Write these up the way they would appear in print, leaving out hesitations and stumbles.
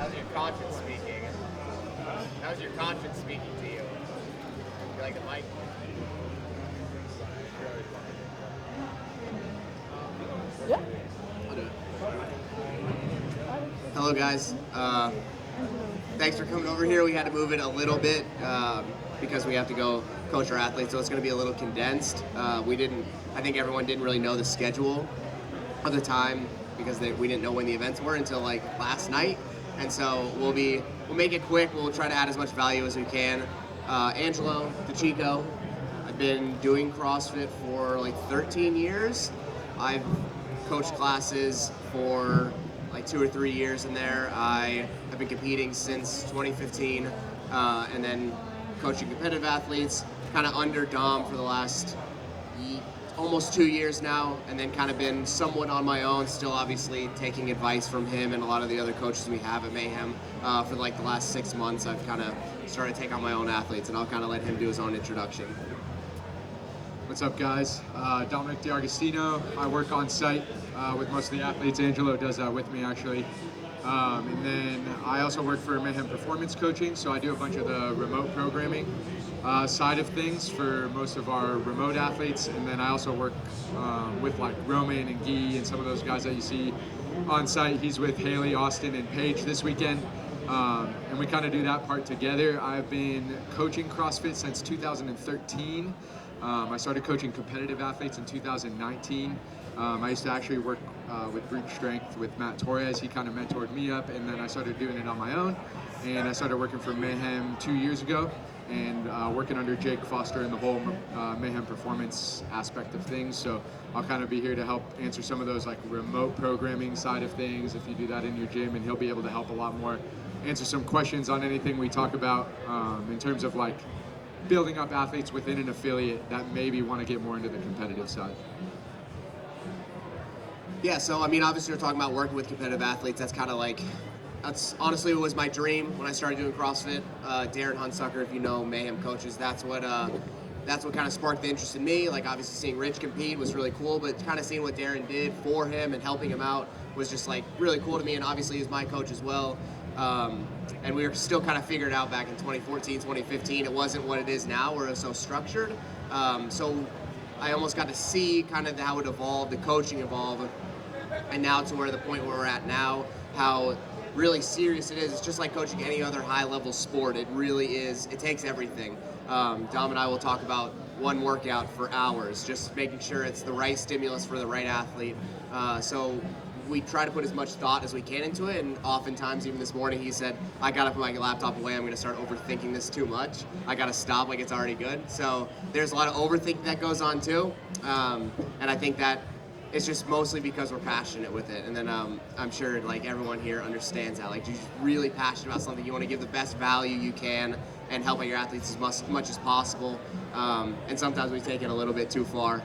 How's your conscience speaking? How's your conscience speaking to you? You like the mic? Yeah. I'll do it. Hello, guys. Thanks for coming over here. We had to move it a little bit because we have to go coach our athletes, so it's going to be a little condensed. I think everyone didn't really know the schedule of the time because we didn't know when the events were until like last night. And so we'll make it quick. We'll try to add as much value as we can. Angelo, DiCicco. I've been doing CrossFit for like 13 years. I've coached classes for like 2 or 3 years in there. I have been competing since 2015, and then coaching competitive athletes, kind of under Dom for the last almost 2 years now, and then kind of been somewhat on my own, still obviously taking advice from him and a lot of the other coaches we have at Mayhem. For like the last 6 months, I've kind of started to take on my own athletes, and I'll kind of let him do his own introduction. What's up, guys? Domenic D'Agostino. I work on site with most of the athletes. Angelo does that with me, actually. And then I also work for Mayhem Performance Coaching, so I do a bunch of the remote programming side of things for most of our remote athletes. And then I also work with like Roman and Guy and some of those guys that you see on site. He's with Haley, Austin, and Paige this weekend. And we kind of do that part together. I've been coaching CrossFit since 2013. I started coaching competitive athletes in 2019. I used to actually work with Greek Strength with Matt Torres. He kind of mentored me up, and then I started doing it on my own. And I started working for Mayhem 2 years ago, and working under Jake Foster in the whole Mayhem performance aspect of things. So I'll kind of be here to help answer some of those like remote programming side of things if you do that in your gym, and he'll be able to help a lot more, answer some questions on anything we talk about in terms of like building up athletes within an affiliate that maybe want to get more into the competitive side. Yeah, so I mean, obviously we're talking about working with competitive athletes. That's kind of like, that's honestly was my dream when I started doing CrossFit. Darren Hunsucker, if you know Mayhem coaches, that's what kind of sparked the interest in me. Like obviously seeing Rich compete was really cool, but kind of seeing what Darren did for him and helping him out was just like really cool to me. And obviously he's my coach as well. And we were still kind of figured out back in 2014, 2015. It wasn't what it is now, where it was so structured. So I almost got to see kind of how it evolved, the coaching evolved, and now to where the point where we're at now, how really serious it is. It's just like coaching any other high-level sport. It really is. It takes everything. Dom and I will talk about one workout for hours, just making sure it's the right stimulus for the right athlete. So we try to put as much thought as we can into it, and oftentimes, even this morning, he said, I gotta put my laptop away, I'm gonna start overthinking this too much. I gotta stop, like it's already good. So there's a lot of overthinking that goes on too, and I think that it's just mostly because we're passionate with it. And then I'm sure like everyone here understands that. Like you're just really passionate about something, you wanna give the best value you can and help out your athletes as much as possible. And sometimes we take it a little bit too far,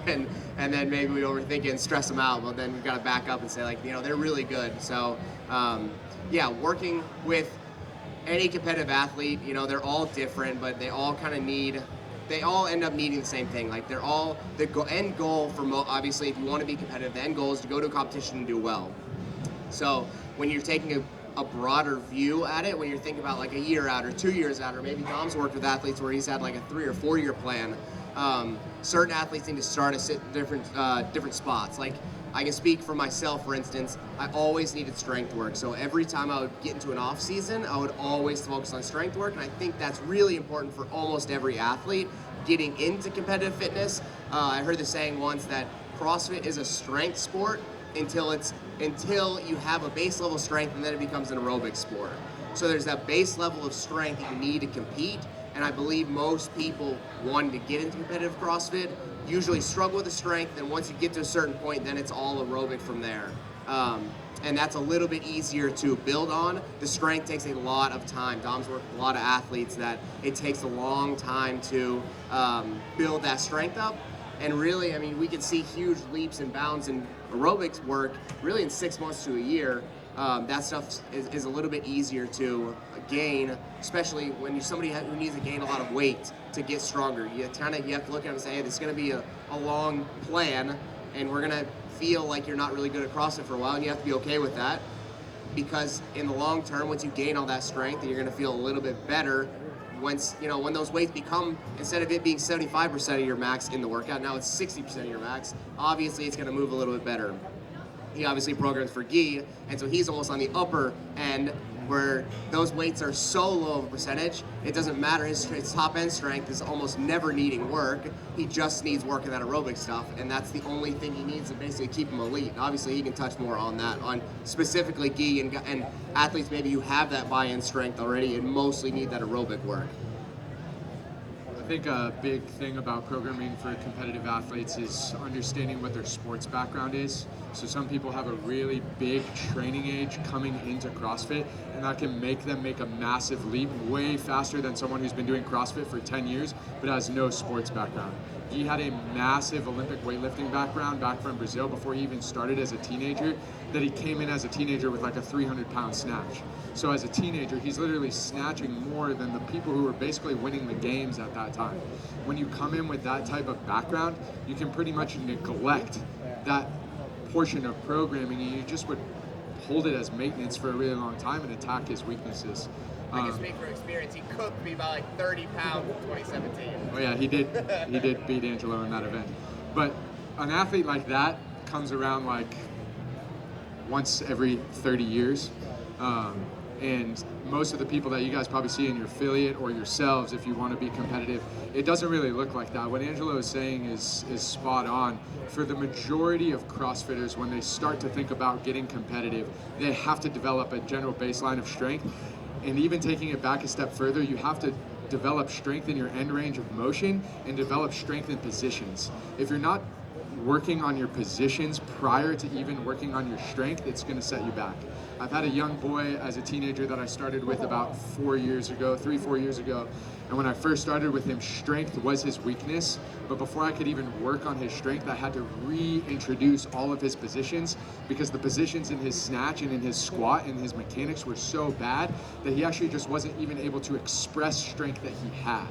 and then maybe we overthink it and stress them out. But then we've got to back up and say like, you know, they're really good. So yeah, working with any competitive athlete, you know, they're all different, but they all kind of they all end up needing the same thing. Like they're all end goal for obviously if you want to be competitive, the end goal is to go to a competition and do well. So when you're taking a broader view at it, when you're thinking about like a year out or 2 years out, or maybe Dom's worked with athletes where he's had like a 3 or 4 year plan. Certain athletes need to start at different spots. Like I can speak for myself, for instance, I always needed strength work. So every time I would get into an off season, I would always focus on strength work. And I think that's really important for almost every athlete getting into competitive fitness. I heard the saying once that CrossFit is a strength sport until you have a base level strength, and then it becomes an aerobic sport. So there's that base level of strength that you need to compete, and I believe most people wanting to get into competitive CrossFit usually struggle with the strength, and once you get to a certain point, then it's all aerobic from there. And that's a little bit easier to build on. The strength takes a lot of time. Dom's worked with a lot of athletes that it takes a long time to build that strength up. And really, I mean, we can see huge leaps and bounds in aerobics work really in 6 months to a year. That stuff is a little bit easier to gain, especially when you're somebody who needs to gain a lot of weight to get stronger. You have to look at it and say, hey, this is going to be a long plan, and we're going to feel like you're not really good at CrossFit for a while, and you have to be okay with that. because in the long term, once you gain all that strength, you're going to feel a little bit better. Once, when those weights become, instead of it being 75% of your max in the workout, now it's 60% of your max, obviously it's going to move a little bit better. He obviously programs for Guy, and so he's almost on the upper end where those weights are so low of a percentage, it doesn't matter. His top end strength is almost never needing work. He just needs work in that aerobic stuff, and that's the only thing he needs to basically keep him elite. And obviously, he can touch more on that, on specifically Guy and athletes maybe who have that buy-in strength already and mostly need that aerobic work. I think a big thing about programming for competitive athletes is understanding what their sports background is. So some people have a really big training age coming into CrossFit, and that can make them make a massive leap way faster than someone who's been doing CrossFit for 10 years but has no sports background. He had a massive Olympic weightlifting background back from Brazil before he even started as a teenager, that he came in as a teenager with like a 300-pound snatch. So as a teenager, he's literally snatching more than the people who were basically winning the games at that time. When you come in with that type of background, you can pretty much neglect that portion of programming, and you just would hold it as maintenance for a really long time and attack his weaknesses. I can speak from experience. He cooked me by like 30 pounds in 2017. Oh yeah, he did beat Angelo in that event. But an athlete like that comes around like once every 30 years. And most of the people that you guys probably see in your affiliate or yourselves, if you want to be competitive, it doesn't really look like that. What Angelo is saying is spot on. For the majority of CrossFitters, when they start to think about getting competitive, they have to develop a general baseline of strength. And even taking it back a step further, you have to develop strength in your end range of motion and develop strength in positions. If you're not working on your positions prior to even working on your strength, it's going to set you back. I've had a young boy as a teenager that I started with about 4 years ago, 3-4 years ago. And when I first started with him, strength was his weakness. But before I could even work on his strength, I had to reintroduce all of his positions, because the positions in his snatch and in his squat and his mechanics were so bad that he actually just wasn't even able to express strength that he had.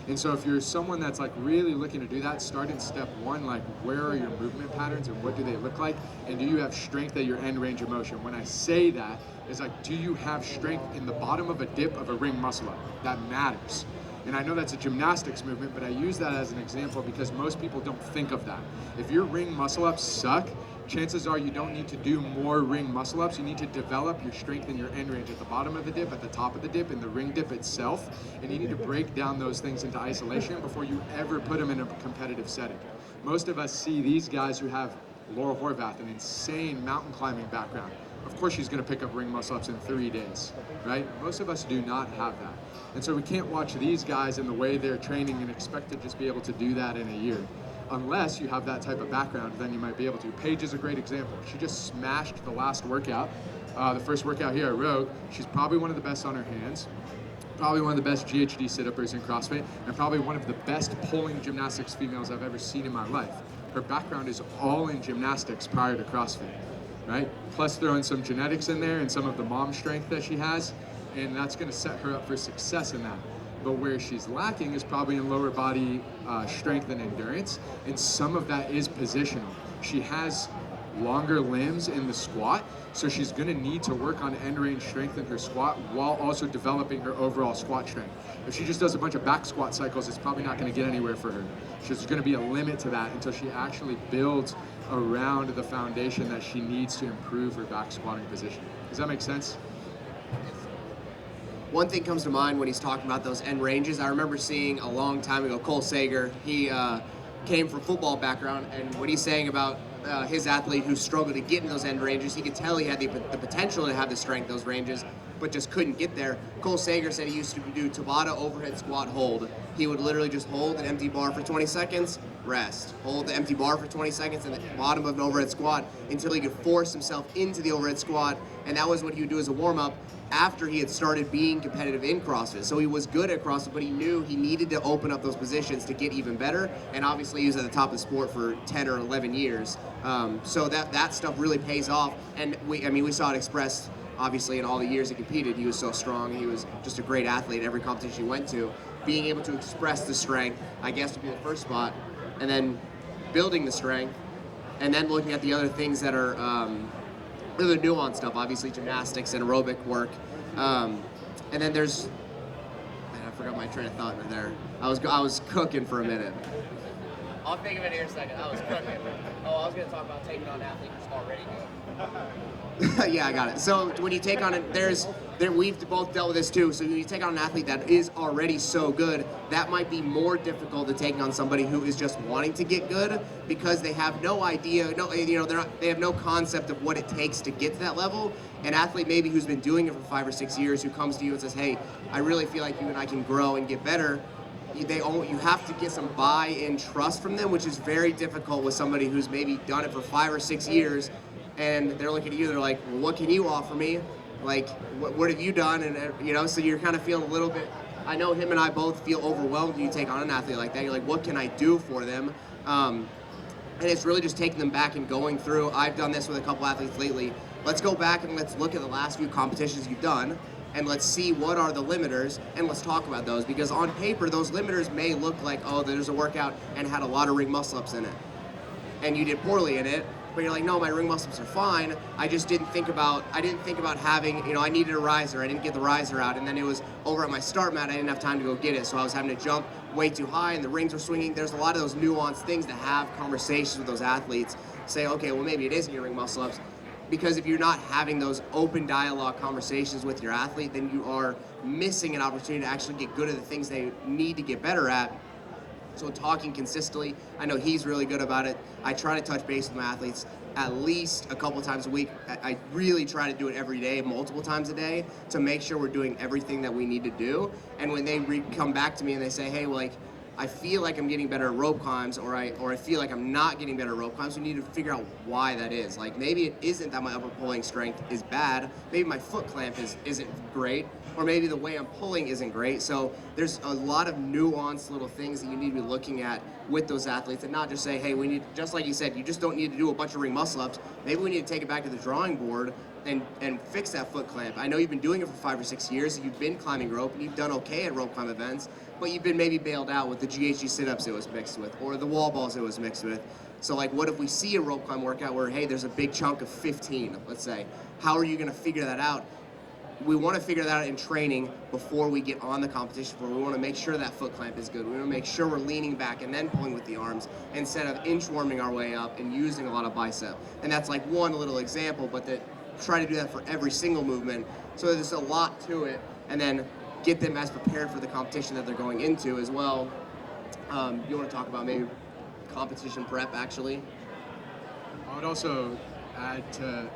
And so if you're someone that's like really looking to do that, start in step one, like where are your movement patterns and what do they look like? And do you have strength at your end range of motion? When I say that, it's like, do you have strength in the bottom of a dip of a ring muscle up? That matters. And I know that's a gymnastics movement, but I use that as an example because most people don't think of that. If your ring muscle ups suck, chances are you don't need to do more ring muscle ups. You need to develop your strength in your end range at the bottom of the dip, at the top of the dip, in the ring dip itself. And you need to break down those things into isolation before you ever put them in a competitive setting. Most of us see these guys who have Laura Horvath, an insane mountain climbing background. Of course she's going to pick up ring muscle ups in 3 days, right? Most of us do not have that. And so we can't watch these guys in the way they're training and expect to just be able to do that in a year. Unless you have that type of background, then you might be able to. Paige is a great example. She just smashed the last workout, the first workout here at Rogue. She's probably one of the best on her hands, probably one of the best GHD sit-uppers in CrossFit, and probably one of the best pulling gymnastics females I've ever seen in my life. Her background is all in gymnastics prior to CrossFit, right? Plus throwing some genetics in there and some of the mom strength that she has, and that's gonna set her up for success in that. But where she's lacking is probably in lower body strength and endurance, and some of that is positional. She has longer limbs in the squat, so she's gonna need to work on end range strength in her squat while also developing her overall squat strength. If she just does a bunch of back squat cycles, it's probably not gonna get anywhere for her. There's gonna be a limit to that until she actually builds around the foundation that she needs to improve her back squatting position. Does that make sense? One thing comes to mind when he's talking about those end ranges. I remember seeing a long time ago, Cole Sager, he came from football background, and what he's saying about his athlete who struggled to get in those end ranges, he could tell he had the potential to have the strength those ranges, but just couldn't get there. Cole Sager said he used to do Tabata overhead squat hold. He would literally just hold an empty bar for 20 seconds, rest. Hold the empty bar for 20 seconds in the bottom of an overhead squat until he could force himself into the overhead squat, and that was what he would do as a warm-up after he had started being competitive in CrossFit. So he was good at CrossFit, but he knew he needed to open up those positions to get even better, and obviously he was at the top of the sport for 10 or 11 years. So that stuff really pays off, and we saw it expressed obviously in all the years he competed. He was so strong, he was just a great athlete every competition he went to. Being able to express the strength, I guess, would be the first spot, and then building the strength, and then looking at the other things that are the nuanced stuff, obviously gymnastics and aerobic work. And then there's, man, I forgot my train of thought right there. I was cooking for a minute. I'll think of it here in a second. I was cooking. Oh, I was going to talk about taking on athletes who's already good. Yeah, I got it. So when you take on it, we've both dealt with this too. So when you take on an athlete that is already so good, that might be more difficult than taking on somebody who is just wanting to get good because they have no idea, they have no concept of what it takes to get to that level. An athlete maybe who's been doing it for 5 or 6 years, who comes to you and says, "Hey, I really feel like you and I can grow and get better." You have to get some buy-in trust from them, which is very difficult with somebody who's maybe done it for 5 or 6 years, and they're looking at you. They're like, "Well, what can you offer me? Like, what have you done?" And so you're kind of feeling a little bit. I know him and I both feel overwhelmed when you take on an athlete like that. You're like, "What can I do for them?" And it's really just taking them back and going through. I've done this with a couple athletes lately. Let's go back and let's look at the last few competitions you've done, and let's see what are the limiters, and let's talk about those, because on paper those limiters may look like, oh, there's a workout and had a lot of ring muscle ups in it and you did poorly in it, but you're like, no, my ring muscle ups are fine. I didn't think about having, I needed a riser. I didn't get the riser out, and then it was over at my start mat. I didn't have time to go get it, so I was having to jump way too high and the rings were swinging. There's a lot of those nuanced things to have conversations with those athletes. Say, okay, well, maybe it isn't your ring muscle ups. Because if you're not having those open dialogue conversations with your athlete, then you are missing an opportunity to actually get good at the things they need to get better at. So talking consistently, I know he's really good about it. I try to touch base with my athletes at least a couple times a week. I really try to do it every day, multiple times a day, to make sure we're doing everything that we need to do. And when they come back to me and they say, hey, like, I feel like I'm getting better at rope climbs, or I feel like I'm not getting better at rope climbs, we need to figure out why that is. Like, maybe it isn't that my upper pulling strength is bad, maybe my foot clamp isn't great, or maybe the way I'm pulling isn't great. So there's a lot of nuanced little things that you need to be looking at with those athletes, and not just say, hey, we need, just like you said, you just don't need to do a bunch of ring muscle ups. Maybe we need to take it back to the drawing board and fix that foot clamp. I know you've been doing it for 5 or 6 years, and you've been climbing rope, and you've done okay at rope climb events, but you've been maybe bailed out with the GHG sit-ups it was mixed with, or the wall balls it was mixed with. So like, what if we see a rope climb workout where, hey, there's a big chunk of 15, let's say. How are you gonna figure that out? We wanna figure that out in training before we get on the competition floor. We wanna make sure that foot clamp is good. We wanna make sure we're leaning back and then pulling with the arms, instead of inchworming our way up and using a lot of bicep. And that's like one little example, but try to do that for every single movement. So there's a lot to it, and then get them as prepared for the competition that they're going into as well. You want to talk about maybe competition prep, actually? I would also add to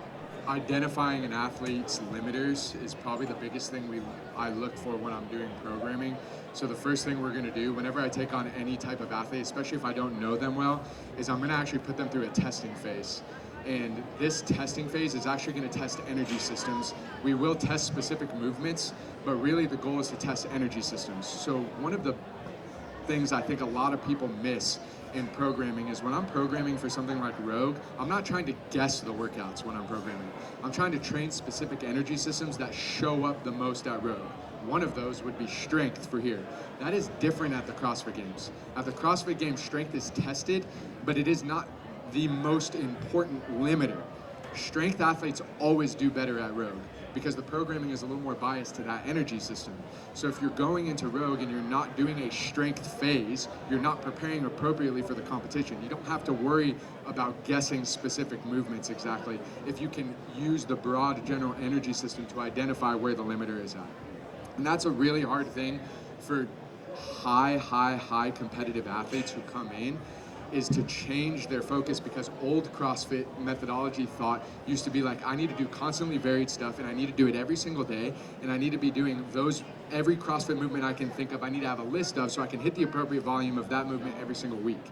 identifying an athlete's limiters is probably the biggest thing I look for when I'm doing programming. So the first thing we're going to do whenever I take on any type of athlete, especially if I don't know them well, is I'm going to actually put them through a testing phase. And this testing phase is actually going to test energy systems. We will test specific movements, but really the goal is to test energy systems. So one of the things I think a lot of people miss in programming is when I'm programming for something like Rogue, I'm not trying to guess the workouts when I'm programming. I'm trying to train specific energy systems that show up the most at Rogue. One of those would be strength for here. That is different at the CrossFit Games. At the CrossFit Games, strength is tested, but it is not the most important limiter. Strength athletes always do better at Rogue because the programming is a little more biased to that energy system. So if you're going into Rogue and you're not doing a strength phase, you're not preparing appropriately for the competition. You don't have to worry about guessing specific movements exactly if you can use the broad general energy system to identify where the limiter is at. And that's a really hard thing for high competitive athletes who come in, is to change their focus, because old CrossFit methodology thought used to be like, I need to do constantly varied stuff and I need to do it every single day, and I need to be doing every CrossFit movement I can think of, I need to have a list of so I can hit the appropriate volume of that movement every single week.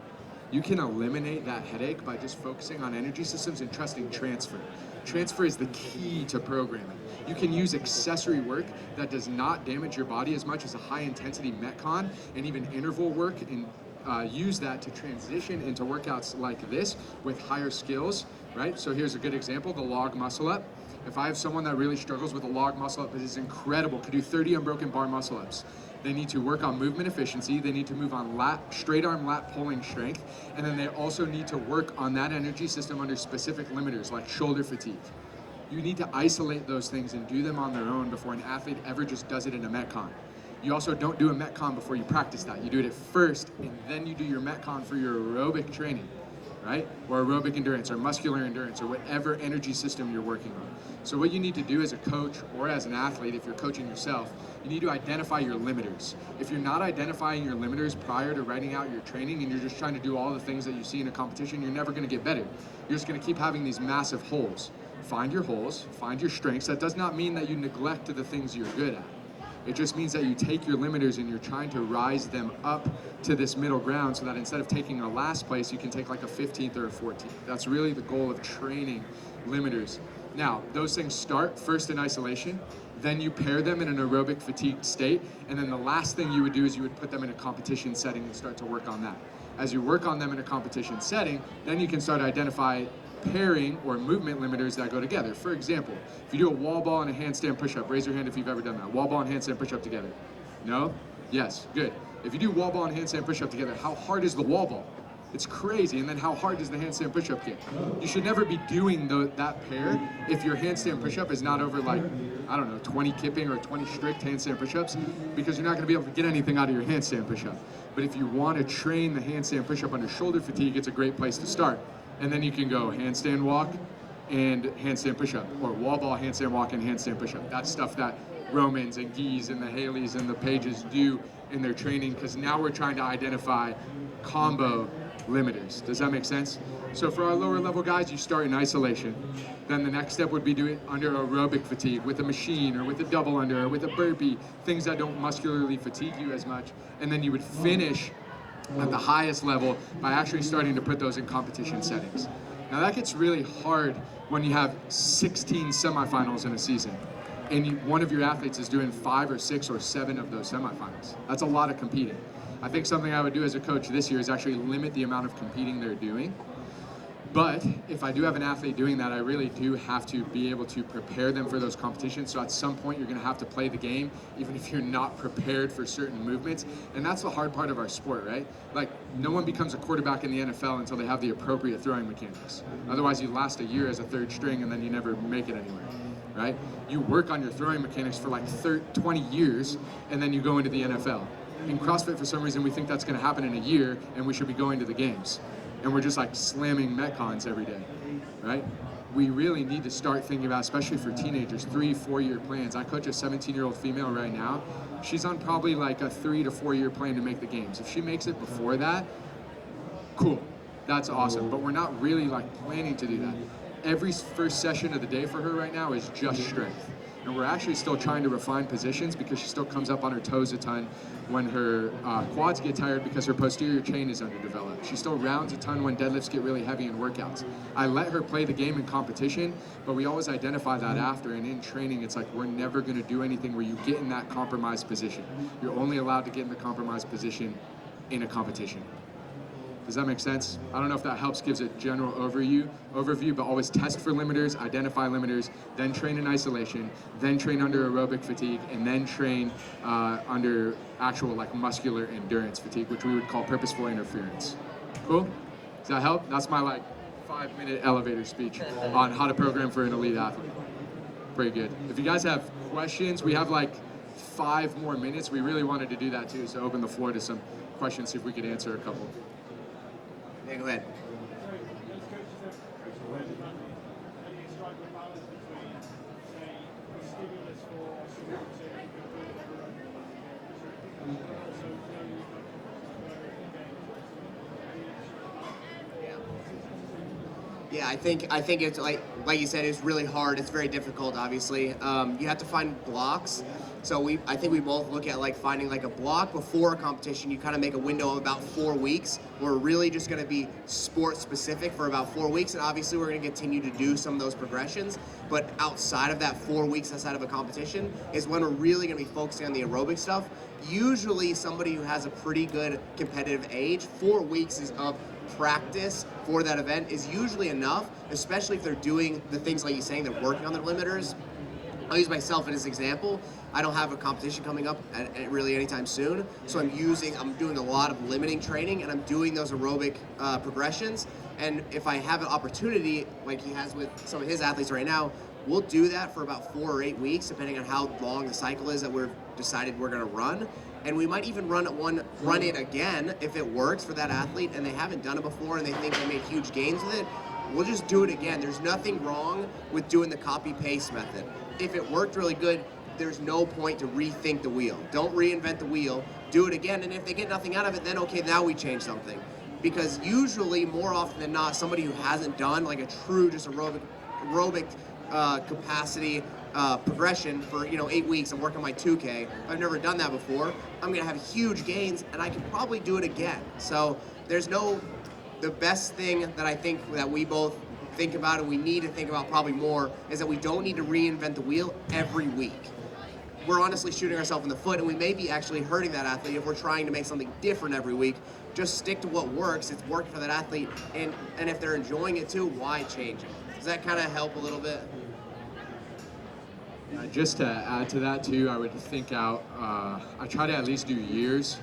You can eliminate that headache by just focusing on energy systems and trusting transfer. Transfer is the key to programming. You can use accessory work that does not damage your body as much as a high intensity Metcon and even interval work, and use that to transition into workouts like this with higher skills, right? So here's a good example, the log muscle up. If I have someone that really struggles with a log muscle up, it is incredible, could do 30 unbroken bar muscle ups. They need to work on movement efficiency, they need to move on straight arm lat pulling strength, and then they also need to work on that energy system under specific limiters like shoulder fatigue. You need to isolate those things and do them on their own before an athlete ever just does it in a Metcon. You also don't do a Metcon before you practice that. You do it at first, and then you do your Metcon for your aerobic training, right? Or aerobic endurance, or muscular endurance, or whatever energy system you're working on. So what you need to do as a coach or as an athlete, if you're coaching yourself, you need to identify your limiters. If you're not identifying your limiters prior to writing out your training and you're just trying to do all the things that you see in a competition, you're never gonna get better. You're just gonna keep having these massive holes. Find your holes, find your strengths. That does not mean that you neglect the things you're good at. It just means that you take your limiters and you're trying to rise them up to this middle ground so that instead of taking a last place, you can take like a 15th or a 14th. That's really the goal of training limiters. Now, those things start first in isolation, then you pair them in an aerobic fatigued state, and then the last thing you would do is you would put them in a competition setting and start to work on that. As you work on them in a competition setting, then you can start to identify pairing or movement limiters that go together. For example, if you do a wall ball and a handstand push-up, raise your hand if you've ever done that. Wall ball and handstand push-up together. No? Yes, good. If you do wall ball and handstand push-up together, how hard is the wall ball? It's crazy. And then how hard does the handstand push-up get? You should never be doing that pair if your handstand push-up is not over like, I don't know, 20 kipping or 20 strict handstand push-ups, because you're not gonna be able to get anything out of your handstand push-up. But if you wanna train the handstand push-up under shoulder fatigue, it's a great place to start. And then you can go handstand walk and handstand push-up, or wall ball, handstand walk, and handstand push-up. That's stuff that Romans and Gees and the Haleys and the Pages do in their training, because now we're trying to identify combo limiters. Does that make sense? So for our lower level guys, you start in isolation. Then the next step would be do it under aerobic fatigue with a machine or with a double under or with a burpee, things that don't muscularly fatigue you as much. And then you would finish at the highest level by actually starting to put those in competition settings. Now that gets really hard when you have 16 semifinals in a season and one of your athletes is doing 5 or 6 or 7 of those semifinals. That's a lot of competing. I think something I would do as a coach this year is actually limit the amount of competing they're doing. But if I do have an athlete doing that, I really do have to be able to prepare them for those competitions. So at some point, you're gonna have to play the game, even if you're not prepared for certain movements. And that's the hard part of our sport, right? Like, no one becomes a quarterback in the NFL until they have the appropriate throwing mechanics. Otherwise, you last a year as a third string and then you never make it anywhere, right? You work on your throwing mechanics for like 20 years and then you go into the NFL. In CrossFit, for some reason, we think that's gonna happen in a year and we should be going to the games. And we're just like slamming Metcons every day, right? We really need to start thinking about, especially for teenagers, 3-4 year plans. I coach a 17-year-old female right now. She's on probably like a 3 to 4 year plan to make the games. If she makes it before that, cool, that's awesome. But we're not really like planning to do that. Every first session of the day for her right now is just strength. And we're actually still trying to refine positions because she still comes up on her toes a ton when her quads get tired because her posterior chain is underdeveloped. She still rounds a ton when deadlifts get really heavy in workouts. I let her play the game in competition, but we always identify that after, and in training, it's like we're never gonna do anything where you get in that compromised position. You're only allowed to get in the compromised position in a competition. Does that make sense? I don't know if that helps, gives a general overview, but always test for limiters, identify limiters, then train in isolation, then train under aerobic fatigue, and then train under actual like muscular endurance fatigue, which we would call purposeful interference. Cool? Does that help? That's my like 5-minute elevator speech on how to program for an elite athlete. Pretty good. If you guys have questions, we have like 5 more minutes. We really wanted to do that too, so open the floor to some questions, see if we could answer a couple. Yeah, go ahead. Yeah, I think it's like you said, it's really hard. It's very difficult, obviously. You have to find blocks. So I think we both look at like finding like a block before a competition. You kind of make a window of about 4 weeks. We're really just going to be sport specific for about 4 weeks, and obviously we're going to continue to do some of those progressions. But outside of that 4 weeks, outside of a competition, is when we're really going to be focusing on the aerobic stuff. Usually, somebody who has a pretty good competitive age, 4 weeks is of practice for that event is usually enough, especially if they're doing the things like you're saying, they're working on their limiters. I'll use myself as an example. I don't have a competition coming up at really anytime soon, so I'm doing a lot of limiting training, and I'm doing those aerobic progressions. And if I have an opportunity, like he has with some of his athletes right now, we'll do that for about 4 or 8 weeks, depending on how long the cycle is that we've decided we're going to run. And we might even run it again if it works for that athlete and they haven't done it before and they think they made huge gains with it. We'll just do it again. There's nothing wrong with doing the copy-paste method. If it worked really good, there's no point to rethink the wheel. Don't reinvent the wheel. Do it again, and if they get nothing out of it, then okay, now we change something. Because usually, more often than not, somebody who hasn't done like a true just aerobic capacity progression for 8 weeks, I'm working my 2K. I've never done that before. I'm gonna have huge gains, and I can probably do it again. So the best thing that I think that we both think about and we need to think about probably more is that we don't need to reinvent the wheel every week. We're honestly shooting ourselves in the foot, and we may be actually hurting that athlete if we're trying to make something different every week. Just stick to what works. It's working for that athlete, and if they're enjoying it too, why change it? Does that kind of help a little bit? Just to add to that too, I would think out, I try to at least do years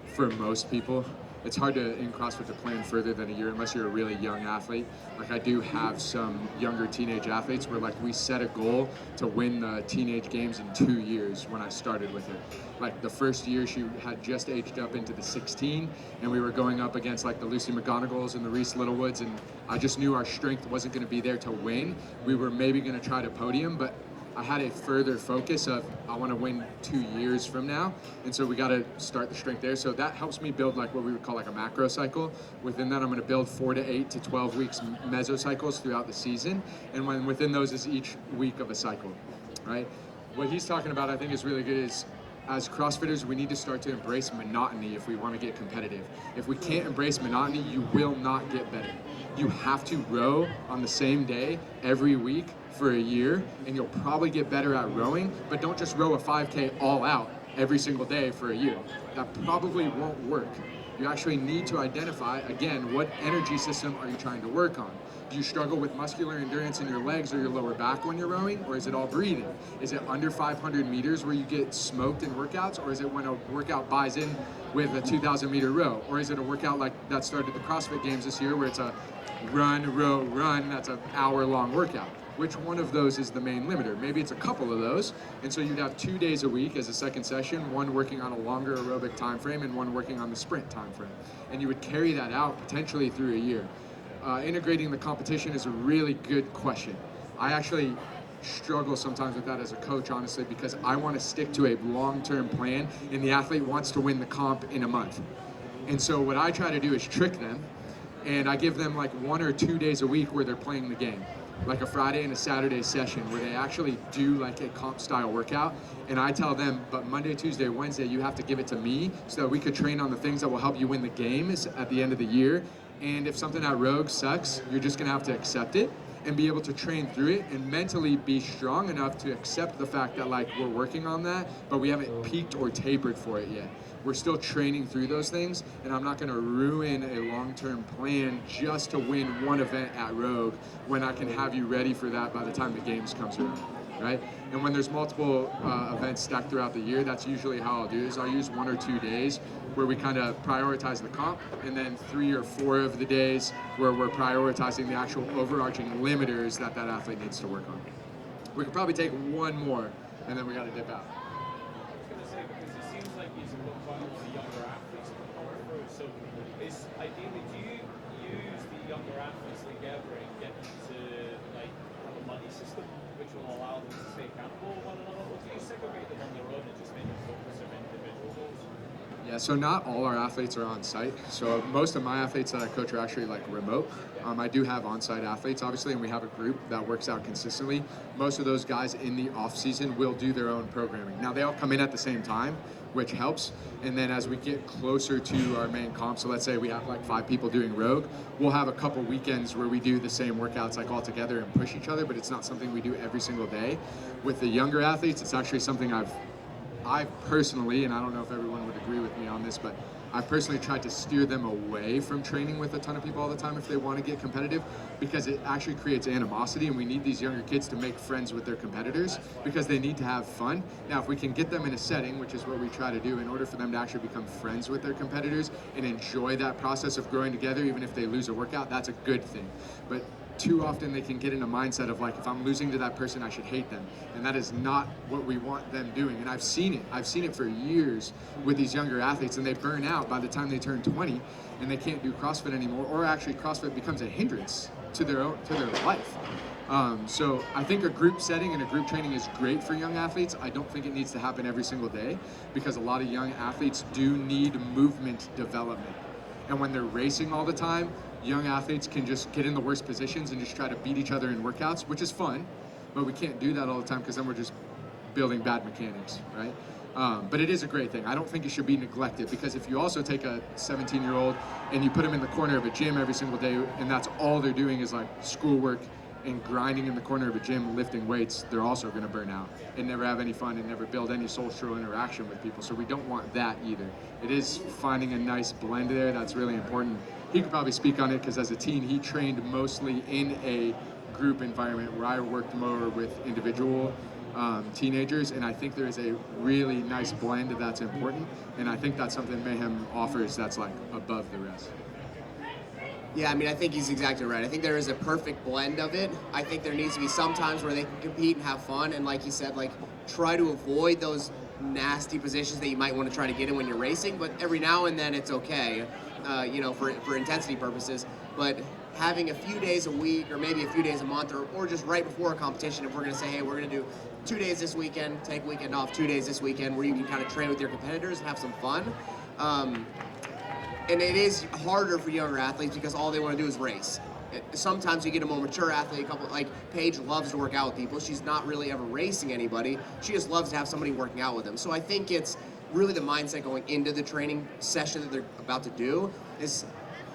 for most people. It's hard to, in CrossFit, to plan further than a year unless you're a really young athlete. Like I do have some younger teenage athletes where like we set a goal to win the teenage games in 2 years when I started with her. Like the first year she had just aged up into the 16 and we were going up against like the Lucy McGonigals and the Reese Littlewoods, and I just knew our strength wasn't going to be there to win. We were maybe going to try to podium, but I had a further focus of I want to win 2 years from now, and so we got to start the strength there. So that helps me build like what we would call like a macro cycle. Within that, I'm going to build 4 to 8 to 12 weeks mesocycles throughout the season, and within those is each week of a cycle, right? What he's talking about, I think, is really good. Is as CrossFitters, we need to start to embrace monotony if we want to get competitive. If we can't embrace monotony, you will not get better. You have to row on the same day every week for a year, and you'll probably get better at rowing, but don't just row a 5K all out every single day for a year. That probably won't work. You actually need to identify, again, what energy system are you trying to work on? Do you struggle with muscular endurance in your legs or your lower back when you're rowing, or is it all breathing? Is it under 500 meters where you get smoked in workouts, or is it when a workout buys in with a 2,000 meter row? Or is it a workout like that started the CrossFit Games this year where it's a run, row, run, that's an hour-long workout? Which one of those is the main limiter? Maybe it's a couple of those, and so you'd have 2 days a week as a second session, one working on a longer aerobic time frame and one working on the sprint time frame. And you would carry that out potentially through a year. Integrating the competition is a really good question. I actually struggle sometimes with that as a coach, honestly, because I want to stick to a long-term plan, and the athlete wants to win the comp in a month. And so what I try to do is trick them, and I give them like 1 or 2 days a week where they're playing the game, like a Friday and a Saturday session where they actually do like a comp style workout, and I tell them, but Monday, Tuesday, Wednesday, you have to give it to me so that we could train on the things that will help you win the games at the end of the year. And if something at Rogue sucks, you're just gonna have to accept it and be able to train through it and mentally be strong enough to accept the fact that like we're working on that, but we haven't peaked or tapered for it yet. We're still training through those things, and I'm not gonna ruin a long-term plan just to win one event at Rogue when I can have you ready for that by the time the games comes around, right? And when there's multiple events stacked throughout the year, that's usually how I'll do is I'll use 1 or 2 days where we kind of prioritize the comp, and then 3 or 4 of the days where we're prioritizing the actual overarching limiters that that athlete needs to work on. We could probably take one more, and then we got to dip out. Ideally, do you use the younger athletes together and get them to like have a money system which will allow them to stay accountable to one another, or do you segregate them on their own and just maybe focus on individual goals? Yeah, so not all our athletes are on site. So most of my athletes that I coach are actually like remote. I do have on-site athletes, obviously, and we have a group that works out consistently. Most of those guys in the off-season will do their own programming. Now, they all come in at the same time, which helps. And then as we get closer to our main comp, so let's say we have like 5 people doing Rogue, we'll have a couple weekends where we do the same workouts like all together and push each other, but it's not something we do every single day. With the younger athletes, it's actually something I've personally, and I don't know if everyone would agree with me on this, but I personally tried to steer them away from training with a ton of people all the time if they want to get competitive, because it actually creates animosity, and we need these younger kids to make friends with their competitors because they need to have fun. Now, if we can get them in a setting, which is what we try to do, in order for them to actually become friends with their competitors and enjoy that process of growing together, even if they lose a workout, that's a good thing. But too often they can get in a mindset of like, if I'm losing to that person, I should hate them. And that is not what we want them doing. And I've seen it. I've seen it for years with these younger athletes, and they burn out by the time they turn 20 and they can't do CrossFit anymore, or actually CrossFit becomes a hindrance to their life. So I think a group setting and a group training is great for young athletes. I don't think it needs to happen every single day, because a lot of young athletes do need movement development. And when they're racing all the time, young athletes can just get in the worst positions and just try to beat each other in workouts, which is fun, but we can't do that all the time, because then we're just building bad mechanics, right? But it is a great thing. I don't think it should be neglected, because if you also take a 17-year-old and you put them in the corner of a gym every single day, and that's all they're doing is like schoolwork and grinding in the corner of a gym lifting weights, they're also going to burn out and never have any fun and never build any social interaction with people. So we don't want that either. It is finding a nice blend there that's really important. He could probably speak on it, because as a teen, he trained mostly in a group environment where I worked more with individual teenagers, and I think there is a really nice blend that's important, and I think that's something Mayhem offers that's like above the rest. Yeah, I mean, I think he's exactly right. I think there is a perfect blend of it. I think there needs to be some times where they can compete and have fun, and like you said, like try to avoid those nasty positions that you might want to try to get in when you're racing, but every now and then it's okay, for intensity purposes. But having a few days a week, or maybe a few days a month, or just right before a competition, if we're going to say, hey, we're going to do 2 days this weekend, take a weekend off, 2 days this weekend, where you can kind of train with your competitors and have some fun. And it is harder for younger athletes, because all they want to do is race. Sometimes you get a more mature athlete, like Paige loves to work out with people. She's not really ever racing anybody. She just loves to have somebody working out with them. So I think it's really the mindset going into the training session that they're about to do is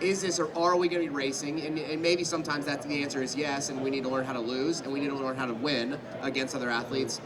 this, or are we going to be racing? And maybe sometimes that's the answer is yes, and we need to learn how to lose, and we need to learn how to win against other athletes.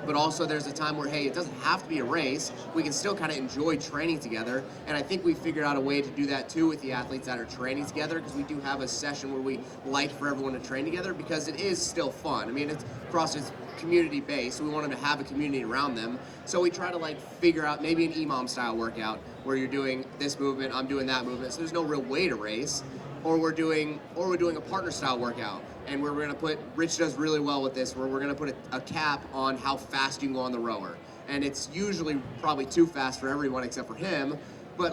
But also there's a time where, hey, it doesn't have to be a race. We can still kind of enjoy training together. And I think we figured out a way to do that too with the athletes that are training together, because we do have a session where we like for everyone to train together, because it is still fun. I mean, it's CrossFit's community-based, so we want them to have a community around them. So we try to like figure out maybe an EMOM style workout where you're doing this movement, I'm doing that movement. So there's no real way to race. Or we're doing a partner style workout, and we're gonna put, Rich does really well with this, where we're gonna put a cap on how fast you can go on the rower. And it's usually probably too fast for everyone except for him, but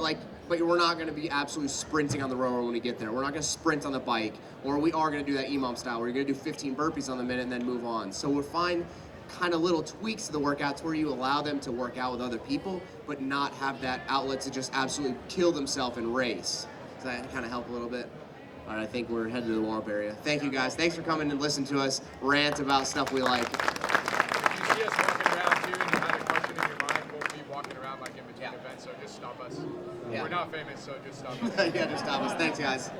we're not gonna be absolutely sprinting on the rower when we get there. We're not gonna sprint on the bike, or we are gonna do that EMOM style where you're gonna do 15 burpees on the minute and then move on. So we'll find kind of little tweaks to the workouts where you allow them to work out with other people, but not have that outlet to just absolutely kill themselves and race. Does that kind of help a little bit? All right, I think we're headed to the warm-up area. Thank you, guys. Thanks for coming and listening to us rant about stuff we like. If you see us walking around too and you had a question in your mind, we'll be walking around like in between events, so just stop us. Yeah. We're not famous, so just stop us. Yeah, just stop us. Thanks, guys.